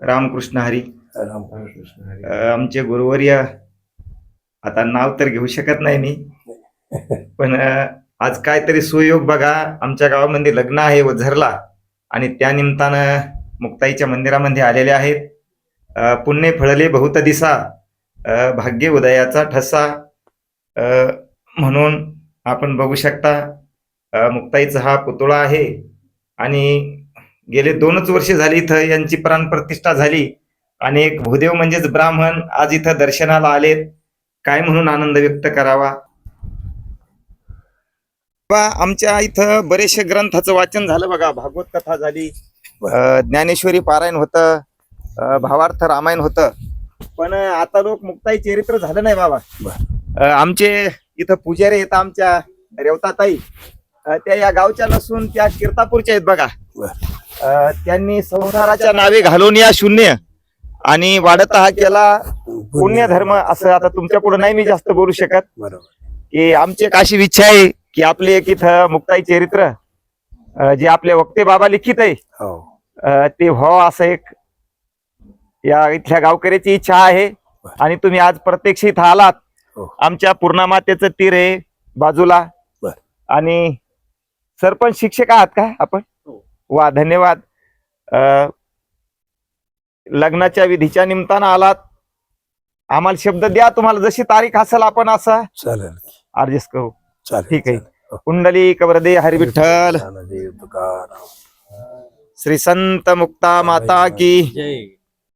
रामकृष्ण हरी. रामकृष्ण हरी. आमचे गुरुवर्य, आता नाव तर घेऊ शकत नाही मी, पण आज काहीतरी सुयोग बघा. आमच्या गावामध्ये लग्न आहे ओझरला, आणि त्या निमित्तानं मुक्ताईच्या मंदिरामध्ये आलेले आहेत. पुण्य फळले बहुत दिसा, भाग्य उदयाचा ठसा, म्हणून आपण बघू शकता. मुक्ताईचा हा पुतळा आहे, आणि गेले 2च वर्ष झाली इथं यांची प्राणप्रतिष्ठा झाली. आणि एक भूदेव म्हणजेच ब्राह्मण आज इथं दर्शनाला आलेत. काय म्हणून आनंद व्यक्त करावा. आमच्या इथं बरेचसे ग्रंथाचं वाचन झालं बघा. भागवत कथा झाली, ज्ञानेश्वरी पारायण होतं, भावार्थ रामायण होतं, पण आता लोक मुक्ताई चरित्र झालं नाही बाबा. आमचे इथं पुजारी आहेत आमच्या रेवताताई, त्या या गावच्या नसून त्या कीर्तापूरच्या आहेत बघा. त्यांनी संसाराच्या नावे घालून या शून्य आणि वाढत हा केला पुण्य धर्म. असं आता तुमच्या पुढे नाही मी जास्त बोलू शकत. की आमची एक अशी इच्छा आहे की आपले एक इथं मुक्ताई चरित्र जे आपले वक्ते बाबा लिखित आहे ते व्हावं, असं एक या इथल्या गावकऱ्याची इच्छा आहे. आणि तुम्ही आज प्रत्यक्ष इथं आलात. आमच्या पूर्णा मातेचं तीर आहे बाजूला, आणि सरपंच शिक्षक आहात का आपण? वा, धन्यवाद. लग्नाच्या विधीच्या निमित्तानं आलात. आम्हाला शब्द द्या, तुम्हाला जशी तारीख असेल आपण असं चालेल ऍडजस्ट करू. चालेल. ठीक आहे. कुंडली कवरदे हरी विठ्ठल. श्री संत मुक्ता माता की जय.